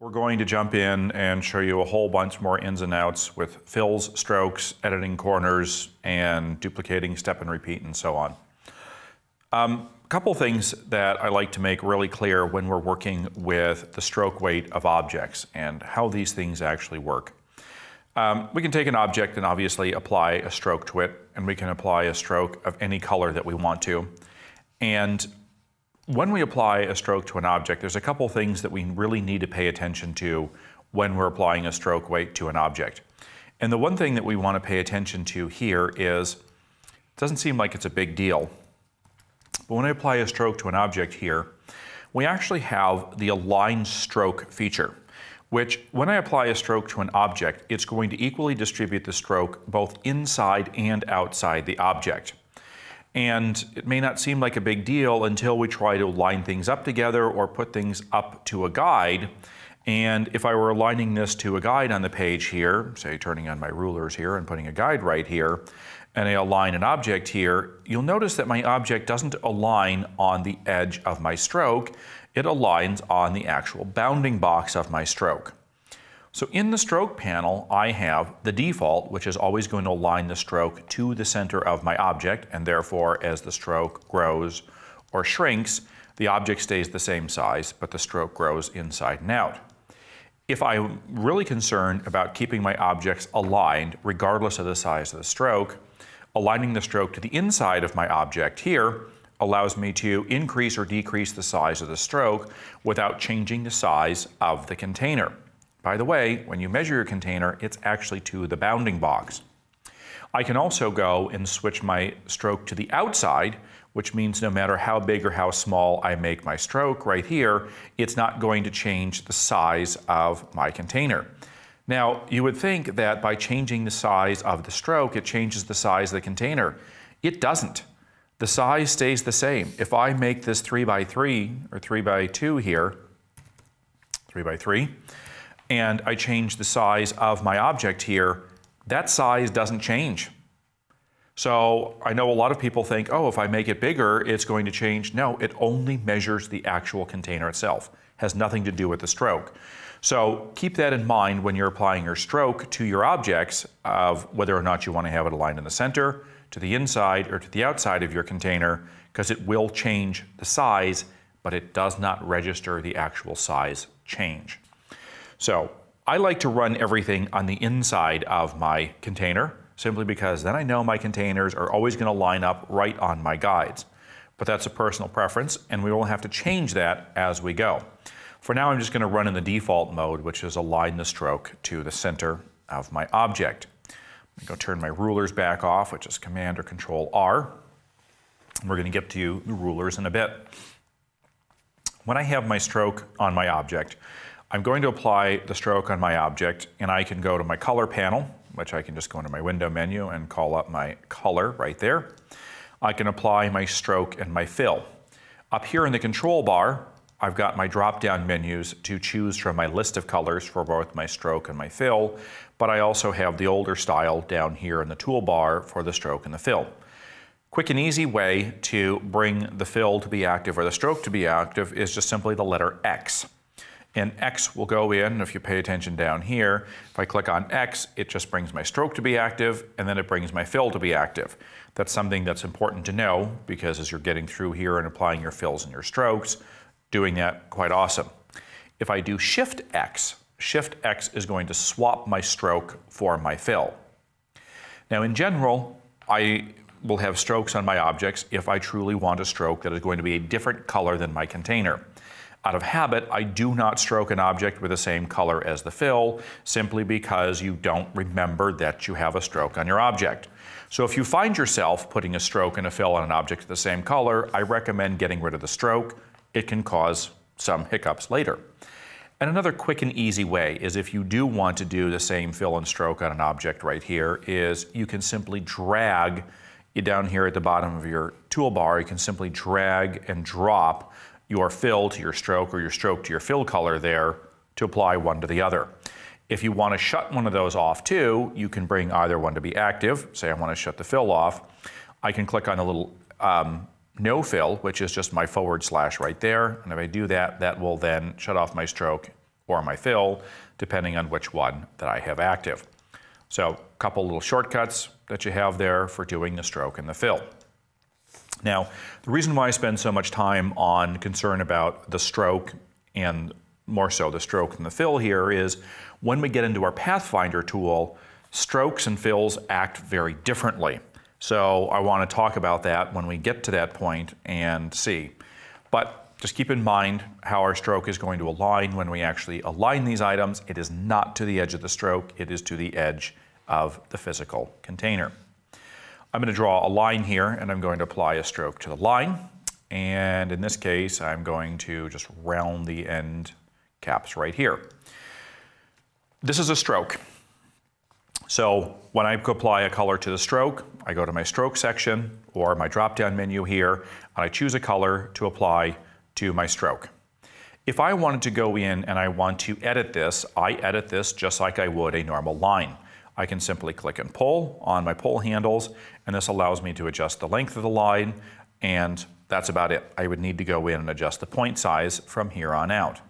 We're going to jump in and show you a whole bunch more ins and outs with fills, strokes, editing corners, and duplicating step and repeat and so on. A couple things that I like to make really clear when we're working with the stroke weight of objects and how these things actually work. We can take an object and obviously apply a stroke to it, and we can apply a stroke of any color that we want to. And when we apply a stroke to an object, there's a couple things that we really need to pay attention to when we're applying a stroke weight to an object. And the one thing that we want to pay attention to here is, it doesn't seem like it's a big deal, but when I apply a stroke to an object here, we actually have the align stroke feature, which when I apply a stroke to an object, it's going to equally distribute the stroke both inside and outside the object. And it may not seem like a big deal until we try to line things up together or put things up to a guide. And if I were aligning this to a guide on the page here, say turning on my rulers here and putting a guide right here, and I align an object here, you'll notice that my object doesn't align on the edge of my stroke, it aligns on the actual bounding box of my stroke. So in the stroke panel, I have the default, which is always going to align the stroke to the center of my object, and therefore as the stroke grows or shrinks, the object stays the same size, but the stroke grows inside and out. If I'm really concerned about keeping my objects aligned, regardless of the size of the stroke, aligning the stroke to the inside of my object here allows me to increase or decrease the size of the stroke without changing the size of the container. By the way, when you measure your container, it's actually to the bounding box. I can also go and switch my stroke to the outside, which means no matter how big or how small I make my stroke right here, it's not going to change the size of my container. Now, you would think that by changing the size of the stroke, it changes the size of the container. It doesn't. The size stays the same. If I make this 3x3 or 3x2 here, 3x3, and I change the size of my object here, that size doesn't change. So I know a lot of people think, oh, if I make it bigger, it's going to change. No, it only measures the actual container itself. It has nothing to do with the stroke. So keep that in mind when you're applying your stroke to your objects of whether or not you want to have it aligned in the center, to the inside, or to the outside of your container, because it will change the size, but it does not register the actual size change. So I like to run everything on the inside of my container, simply because then I know my containers are always going to line up right on my guides. But that's a personal preference, and we will have to change that as we go. For now, I'm just going to run in the default mode, which is align the stroke to the center of my object. I'm going to turn my rulers back off, which is Command or Control R. We're going to get to the rulers in a bit. When I have my stroke on my object, I'm going to apply the stroke on my object, and I can go to my color panel, which I can just go into my window menu and call up my color right there. I can apply my stroke and my fill. Up here in the control bar, I've got my drop-down menus to choose from my list of colors for both my stroke and my fill, but I also have the older style down here in the toolbar for the stroke and the fill. Quick and easy way to bring the fill to be active or the stroke to be active is just simply the letter X. And X will go in, if you pay attention down here, if I click on X, it just brings my stroke to be active, and then it brings my fill to be active. That's something that's important to know, because as you're getting through here and applying your fills and your strokes, doing that quite awesome. If I do Shift X is going to swap my stroke for my fill. Now in general, I will have strokes on my objects if I truly want a stroke that is going to be a different color than my container. Out of habit, I do not stroke an object with the same color as the fill, simply because you don't remember that you have a stroke on your object. So if you find yourself putting a stroke and a fill on an object of the same color, I recommend getting rid of the stroke. It can cause some hiccups later. And another quick and easy way is, if you do want to do the same fill and stroke on an object right here, is you can simply drag it down here at the bottom of your toolbar. You can simply drag and drop your fill to your stroke or your stroke to your fill color there to apply one to the other. If you want to shut one of those off too, you can bring either one to be active. Say I want to shut the fill off. I can click on the little no fill, which is just my / right there. And if I do that, that will then shut off my stroke or my fill, depending on which one that I have active. So a couple little shortcuts that you have there for doing the stroke and the fill. Now, the reason why I spend so much time on concern about the stroke, and more so the stroke and the fill here, is when we get into our Pathfinder tool, strokes and fills act very differently. So I want to talk about that when we get to that point and see. But just keep in mind how our stroke is going to align when we actually align these items. It is not to the edge of the stroke, it is to the edge of the physical container. I'm going to draw a line here, and I'm going to apply a stroke to the line. And in this case, I'm going to just round the end caps right here. This is a stroke. So when I apply a color to the stroke, I go to my stroke section or my drop-down menu here, and I choose a color to apply to my stroke. If I wanted to go in and I want to edit this, I edit this just like I would a normal line. I can simply click and pull on my pull handles, and this allows me to adjust the length of the line, and that's about it. I would need to go in and adjust the point size from here on out.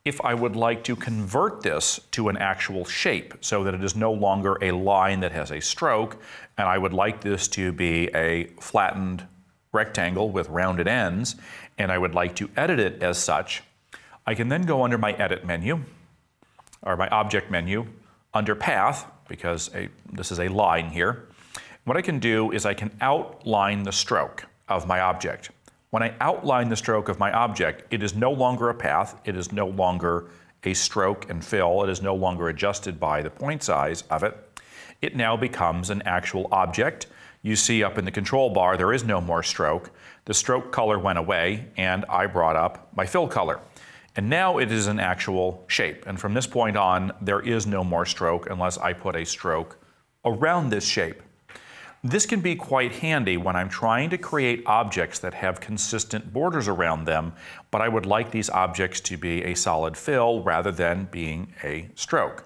If I would like to convert this to an actual shape so that it is no longer a line that has a stroke, and I would like this to be a flattened rectangle with rounded ends, and I would like to edit it as such, I can then go under my Edit menu, or my Object menu, under Path, because this is a line here. What I can do is I can outline the stroke of my object. When I outline the stroke of my object, it is no longer a path, it is no longer a stroke and fill, it is no longer adjusted by the point size of it. It now becomes an actual object. You see up in the control bar, there is no more stroke. The stroke color went away, and I brought up my fill color. And now it is an actual shape. And from this point on, there is no more stroke unless I put a stroke around this shape. This can be quite handy when I'm trying to create objects that have consistent borders around them, but I would like these objects to be a solid fill rather than being a stroke.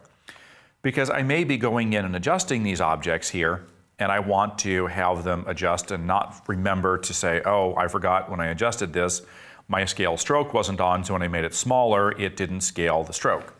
Because I may be going in and adjusting these objects here, and I want to have them adjust and not remember to say, oh, I forgot when I adjusted this, my scale stroke wasn't on, so when I made it smaller, it didn't scale the stroke.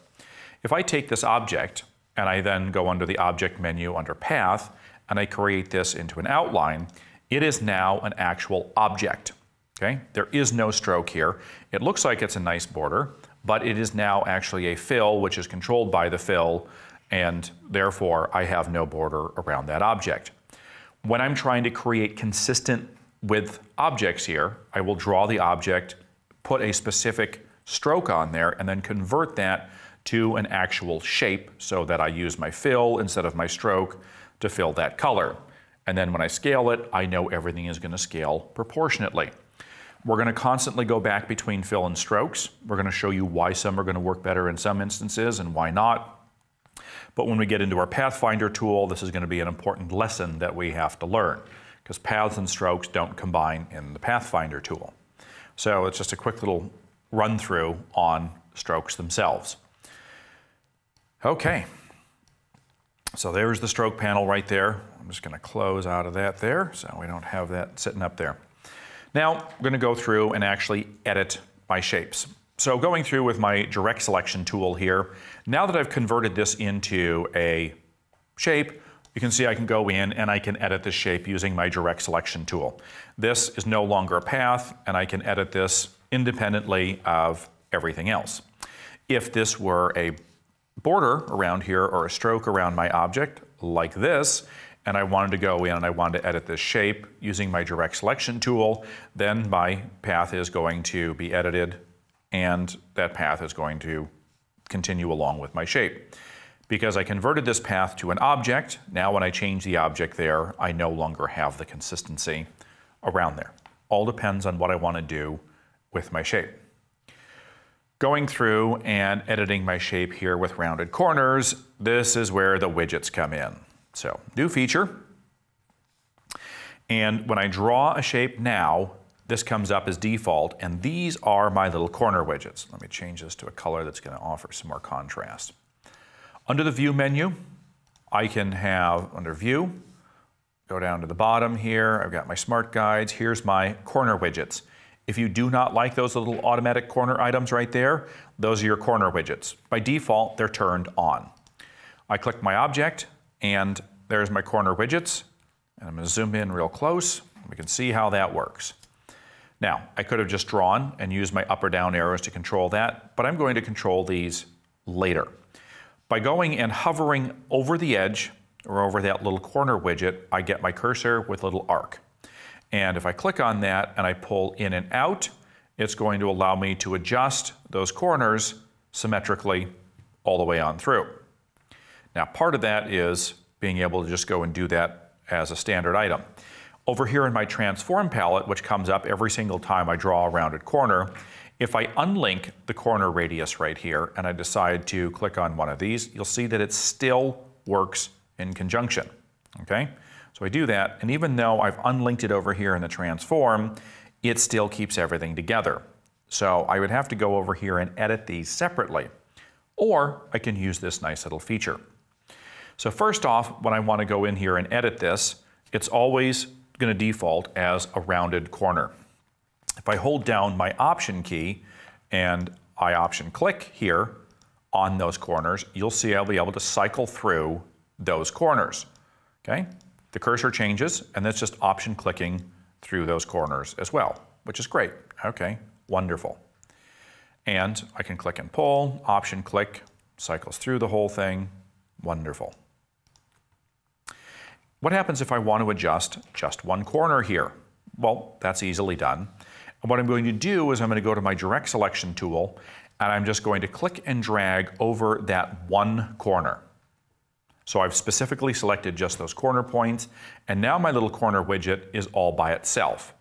If I take this object, and I then go under the Object menu under Path, and I create this into an outline, it is now an actual object. Okay? There is no stroke here. It looks like it's a nice border, but it is now actually a fill, which is controlled by the fill, and therefore I have no border around that object. When I'm trying to create consistent with objects here, I will draw the object, put a specific stroke on there, and then convert that to an actual shape so that I use my fill instead of my stroke to fill that color. And then when I scale it, I know everything is going to scale proportionately. We're going to constantly go back between fill and strokes. We're going to show you why some are going to work better in some instances and why not. But when we get into our Pathfinder tool, this is going to be an important lesson that we have to learn, because paths and strokes don't combine in the Pathfinder tool. So it's just a quick little run through on strokes themselves. Okay, so there's the stroke panel right there. I'm just going to close out of that there so we don't have that sitting up there. Now I'm going to go through and actually edit my shapes. So going through with my direct selection tool here, now that I've converted this into a shape, you can see I can go in and I can edit the shape using my direct selection tool. This is no longer a path, and I can edit this independently of everything else. If this were a border around here or a stroke around my object like this, and I wanted to go in and I wanted to edit this shape using my direct selection tool, then my path is going to be edited, and that path is going to continue along with my shape. Because I converted this path to an object, now when I change the object there, I no longer have the consistency around there. All depends on what I want to do with my shape. Going through and editing my shape here with rounded corners, this is where the widgets come in. So, new feature. And when I draw a shape now, this comes up as default, and these are my little corner widgets. Let me change this to a color that's going to offer some more contrast. Under the View menu, I can have, under View, go down to the bottom here, I've got my Smart Guides, here's my corner widgets. If you do not like those little automatic corner items right there, those are your corner widgets. By default, they're turned on. I click my object, and there's my corner widgets. And I'm going to zoom in real close. We can see how that works. Now, I could have just drawn and used my up or down arrows to control that, but I'm going to control these later. By going and hovering over the edge or over that little corner widget, I get my cursor with a little arc. And if I click on that and I pull in and out, it's going to allow me to adjust those corners symmetrically all the way on through. Now, part of that is being able to just go and do that as a standard item. Over here in my transform palette, which comes up every single time I draw a rounded corner, if I unlink the corner radius right here and I decide to click on one of these, you'll see that it still works in conjunction, okay? So I do that, and even though I've unlinked it over here in the transform, it still keeps everything together. So I would have to go over here and edit these separately, or I can use this nice little feature. So first off, when I want to go in here and edit this, it's always going to default as a rounded corner. If I hold down my Option key and I Option click here on those corners, you'll see I'll be able to cycle through those corners, okay? The cursor changes, and that's just Option clicking through those corners as well, which is great. Okay, wonderful. And I can click and pull, Option click, cycles through the whole thing, wonderful. What happens if I want to adjust just one corner here? Well, that's easily done. And what I'm going to do is I'm going to go to my direct selection tool, and I'm just going to click and drag over that one corner. So I've specifically selected just those corner points, and now my little corner widget is all by itself.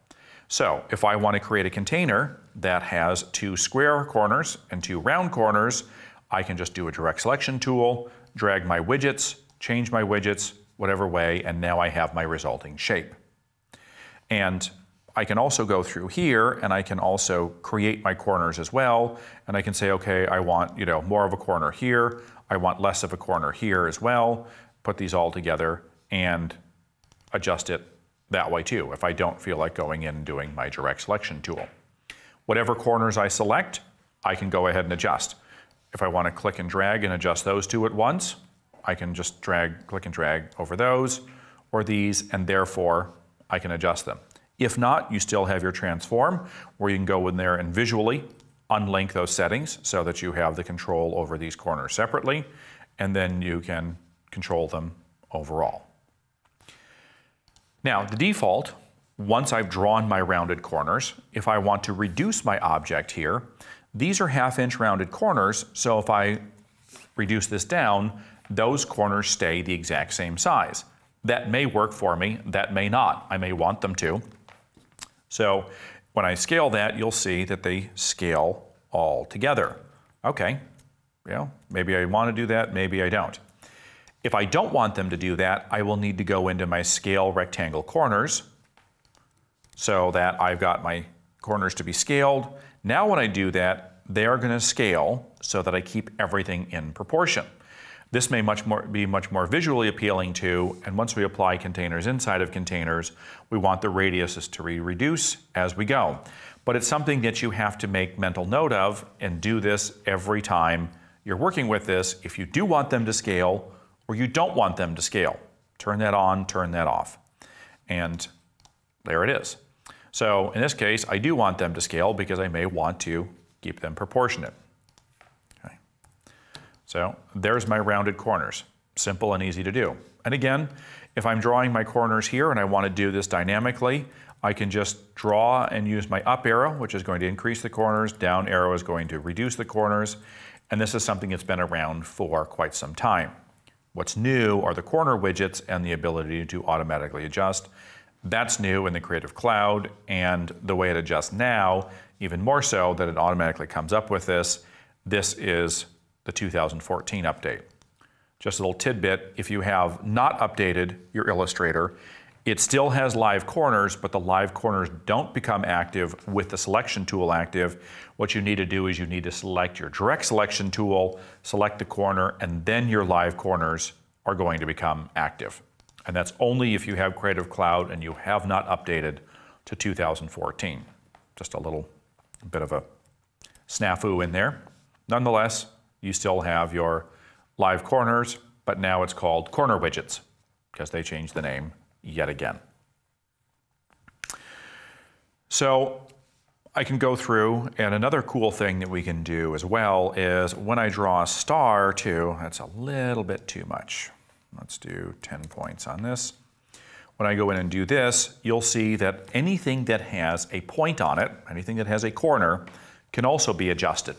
So if I want to create a container that has 2 square corners and 2 round corners, I can just do a direct selection tool, drag my widgets, change my widgets, whatever way, and now I have my resulting shape. And I can also go through here, and I can also create my corners as well, and I can say, okay, I want, more of a corner here, I want less of a corner here as well, put these all together and adjust it that way too, if I don't feel like going in and doing my direct selection tool. Whatever corners I select, I can go ahead and adjust. If I want to click and drag and adjust those 2 at once, I can just click and drag over those or these, and therefore I can adjust them. If not, you still have your transform, where you can go in there and visually unlink those settings so that you have the control over these corners separately, and then you can control them overall. Now, the default, once I've drawn my rounded corners, if I want to reduce my object here, these are 1/2-inch rounded corners, so if I reduce this down, those corners stay the exact same size. That may work for me, that may not. I may want them to. So when I scale that, you'll see that they scale all together. Okay, maybe I want to do that, maybe I don't. If I don't want them to do that, I will need to go into my Scale Rectangle Corners so that I've got my corners to be scaled. Now when I do that, they are going to scale so that I keep everything in proportion. This may be much more visually appealing too, and once we apply containers inside of containers, we want the radiuses to reduce as we go. But it's something that you have to make mental note of and do this every time you're working with this if you do want them to scale or you don't want them to scale. Turn that on, turn that off. And there it is. So in this case, I do want them to scale because I may want to keep them proportionate. So there's my rounded corners. Simple and easy to do. And again, if I'm drawing my corners here and I want to do this dynamically, I can just draw and use my up arrow, which is going to increase the corners, down arrow is going to reduce the corners, and this is something that's been around for quite some time. What's new are the corner widgets and the ability to automatically adjust. That's new in the Creative Cloud, and the way it adjusts now, even more so that it automatically comes up with this. This is the 2014 update. Just a little tidbit, if you have not updated your Illustrator, it still has live corners, but the live corners don't become active with the selection tool active. What you need to do is you need to select your direct selection tool, select the corner, and then your live corners are going to become active. And that's only if you have Creative Cloud and you have not updated to 2014. just a little bit of a snafu in there. Nonetheless, you still have your live corners, but now it's called corner widgets because they changed the name yet again. So I can go through, and another cool thing that we can do as well is when I draw a star too, that's a little bit too much. Let's do 10 points on this. When I go in and do this, you'll see that anything that has a point on it, anything that has a corner, can also be adjusted.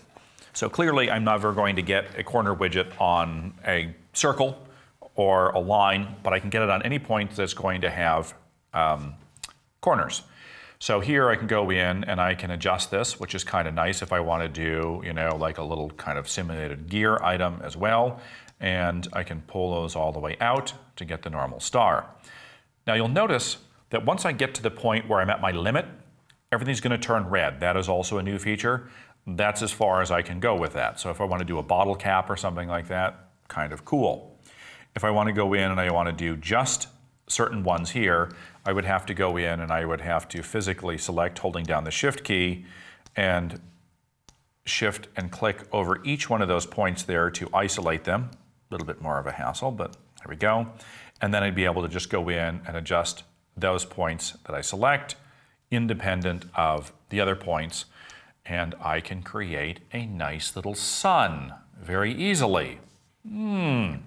So clearly I'm never going to get a corner widget on a circle or a line, but I can get it on any point that's going to have corners. So here I can go in and I can adjust this, which is kind of nice if I want to do, you know, like a little kind of simulated gear item as well. And I can pull those all the way out to get the normal star. Now you'll notice that once I get to the point where I'm at my limit, everything's going to turn red. That is also a new feature. That's as far as I can go with that. So if I want to do a bottle cap or something like that, kind of cool. If I want to go in and I want to do just certain ones here, I would have to go in and I would have to physically select holding down the Shift key and shift and click over each one of those points there to isolate them. A little bit more of a hassle, but there we go. And then I'd be able to just go in and adjust those points that I select independent of the other points, and I can create a nice little sun very easily. Now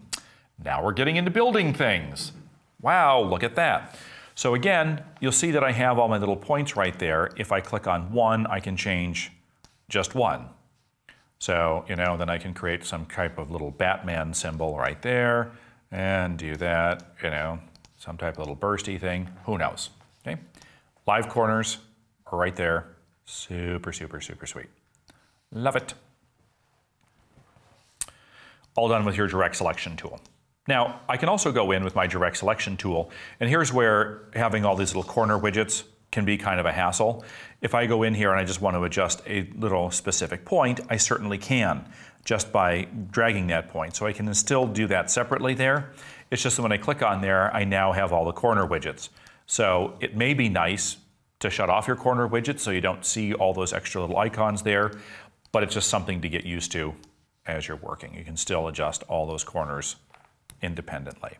we're getting into building things. Wow, look at that. So again, you'll see that I have all my little points right there. If I click on one, I can change just one. So, you know, then I can create some type of little Batman symbol right there and do that, you know, some type of little bursty thing, who knows, okay? Live corners are right there. Super, super, super sweet. Love it. All done with your direct selection tool. Now, I can also go in with my direct selection tool, and here's where having all these little corner widgets can be kind of a hassle. If I go in here and I just want to adjust a little specific point, I certainly can, just by dragging that point. So I can still do that separately there. It's just that when I click on there, I now have all the corner widgets. So it may be nice to shut off your corner widgets so you don't see all those extra little icons there, but it's just something to get used to as you're working. You can still adjust all those corners independently.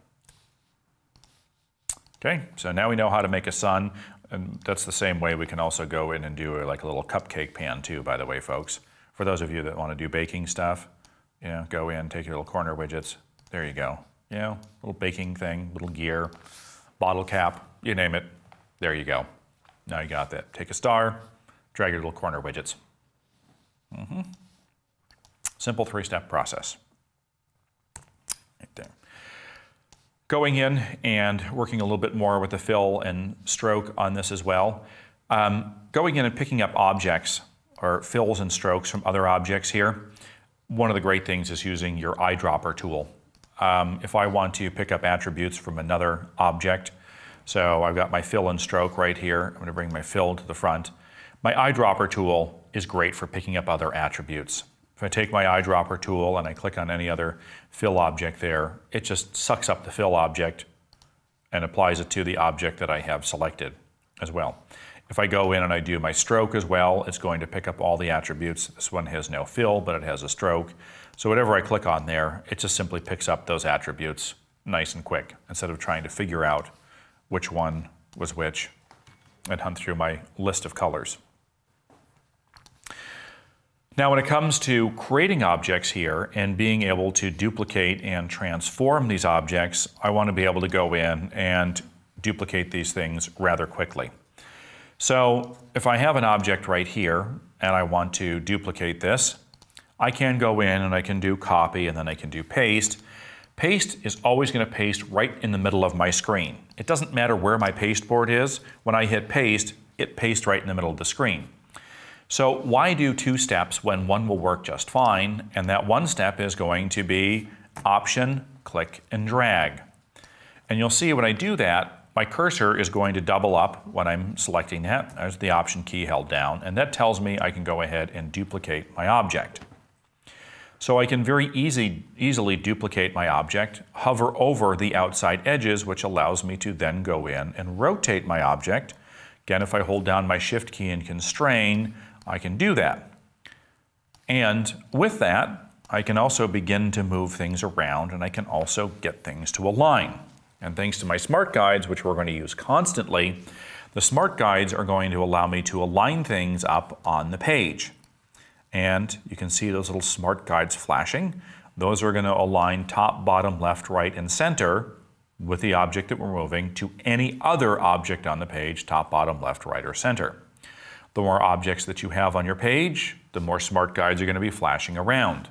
Okay, so now we know how to make a sun, and that's the same way we can also go in and do like a little cupcake pan too, by the way, folks. For those of you that want to do baking stuff, you know, go in, take your little corner widgets, there you go. You know, little baking thing, little gear, bottle cap, you name it, there you go. Now you got that. Take a star, drag your little corner widgets. Simple three-step process. Right there. Going in and working a little bit more with the fill and stroke on this as well. Going in and picking up objects or fills and strokes from other objects here. One of the great things is using your eyedropper tool. If I want to pick up attributes from another object, so I've got my fill and stroke right here. I'm going to bring my fill to the front. My eyedropper tool is great for picking up other attributes. If I take my eyedropper tool and I click on any other fill object there, it just sucks up the fill object and applies it to the object that I have selected as well. If I go in and I do my stroke as well, it's going to pick up all the attributes. This one has no fill, but it has a stroke. So whatever I click on there, it just simply picks up those attributes nice and quick instead of trying to figure out which one was which and hunt through my list of colors. Now, when it comes to creating objects here and being able to duplicate and transform these objects, I want to be able to go in and duplicate these things rather quickly. So if I have an object right here and I want to duplicate this, I can go in and I can do copy and then I can do paste. Paste is always going to paste right in the middle of my screen. It doesn't matter where my pasteboard is. When I hit paste, it pastes right in the middle of the screen. So why do two steps when one will work just fine? And that one step is going to be Option, click, and drag. And you'll see when I do that, my cursor is going to double up when I'm selecting that. There's the Option key held down, and that tells me I can go ahead and duplicate my object. So I can very easily duplicate my object, hover over the outside edges, which allows me to then go in and rotate my object, Again, if I hold down my Shift key and constrain, I can do that. And with that, I can also begin to move things around, and I can also get things to align. And thanks to my smart guides, which we're going to use constantly, the smart guides are going to allow me to align things up on the page. And you can see those little smart guides flashing. Those are going to align top, bottom, left, right, and center with the object that we're moving to any other object on the page, top, bottom, left, right, or center. The more objects that you have on your page, the more smart guides are going to be flashing around.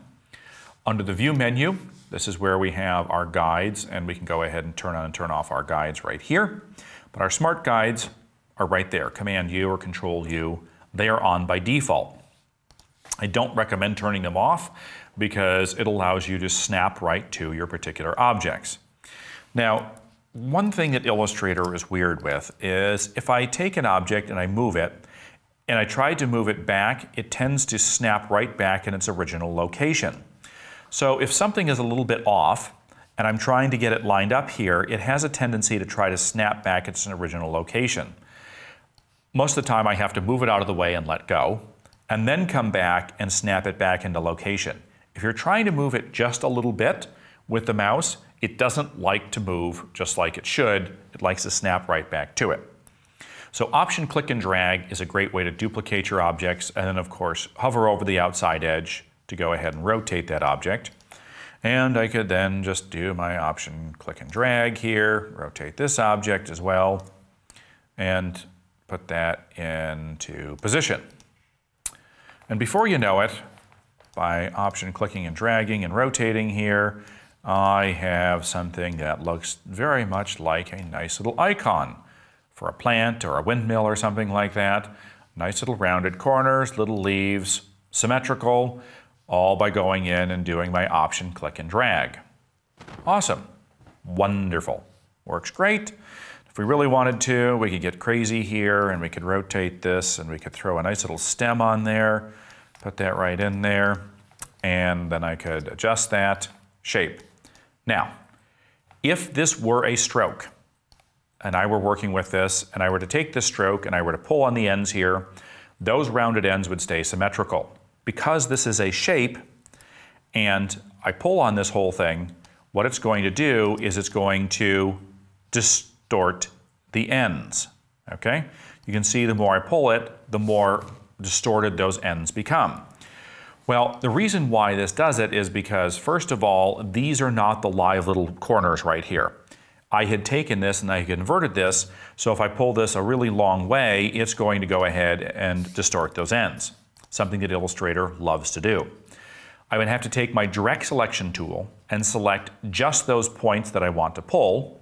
Under the View menu, this is where we have our guides, and we can go ahead and turn on and turn off our guides right here. But our smart guides are right there, Command U or Control U. They are on by default. I don't recommend turning them off because it allows you to snap right to your particular objects. Now, one thing that Illustrator is weird with is if I take an object and I move it, and I try to move it back, it tends to snap right back in its original location. So if something is a little bit off, and I'm trying to get it lined up here, it has a tendency to try to snap back its original location. Most of the time I have to move it out of the way and let go, and then come back and snap it back into location. If you're trying to move it just a little bit with the mouse, it doesn't like to move just like it should. It likes to snap right back to it. So Option Click and Drag is a great way to duplicate your objects, and then of course hover over the outside edge to go ahead and rotate that object. And I could then just do my Option Click and Drag here, rotate this object as well, and put that into position. And before you know it, by option clicking and dragging and rotating here, I have something that looks very much like a nice little icon for a plant or a windmill or something like that. Nice little rounded corners, little leaves, symmetrical, all by going in and doing my option click and drag. Awesome. Wonderful. Works great. If we really wanted to, we could get crazy here and we could rotate this and we could throw a nice little stem on there, put that right in there, and then I could adjust that shape. Now, if this were a stroke and I were working with this and I were to take this stroke and I were to pull on the ends here, those rounded ends would stay symmetrical. Because this is a shape and I pull on this whole thing, what it's going to do is it's going to distort the ends, okay? You can see the more I pull it, the more distorted those ends become. Well, the reason why this does it is because, first of all, these are not the live little corners right here. I had taken this and I converted this, so if I pull this a really long way, it's going to go ahead and distort those ends, something that Illustrator loves to do. I would have to take my direct selection tool and select just those points that I want to pull,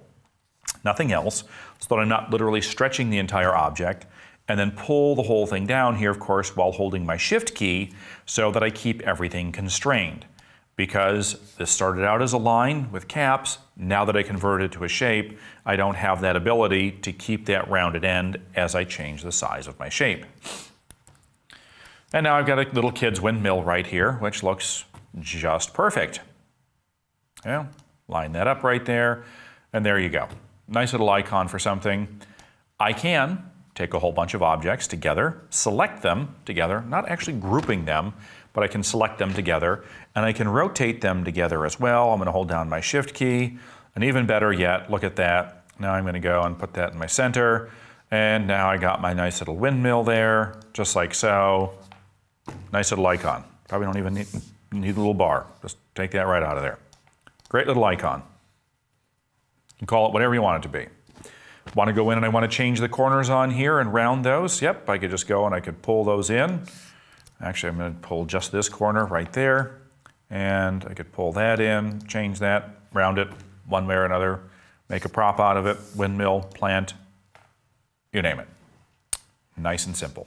nothing else, so that I'm not literally stretching the entire object, and then pull the whole thing down here, of course, while holding my Shift key so that I keep everything constrained. Because this started out as a line with caps, now that I converted it to a shape, I don't have that ability to keep that rounded end as I change the size of my shape. And now I've got a little kid's windmill right here, which looks just perfect. Yeah, line that up right there, and there you go. Nice little icon for something. I can take a whole bunch of objects together, select them together, not actually grouping them, but I can select them together, and I can rotate them together as well. I'm going to hold down my Shift key, and even better yet, look at that. Now I'm going to go and put that in my center, and now I got my nice little windmill there, just like so. Nice little icon. Probably don't even need a little bar. Just take that right out of there. Great little icon. You can call it whatever you want it to be. Want to go in and I want to change the corners on here and round those? Yep, I could just go and I could pull those in. Actually, I'm going to pull just this corner right there, and I could pull that in, change that, round it one way or another, make a prop out of it, windmill, plant, you name it. Nice and simple.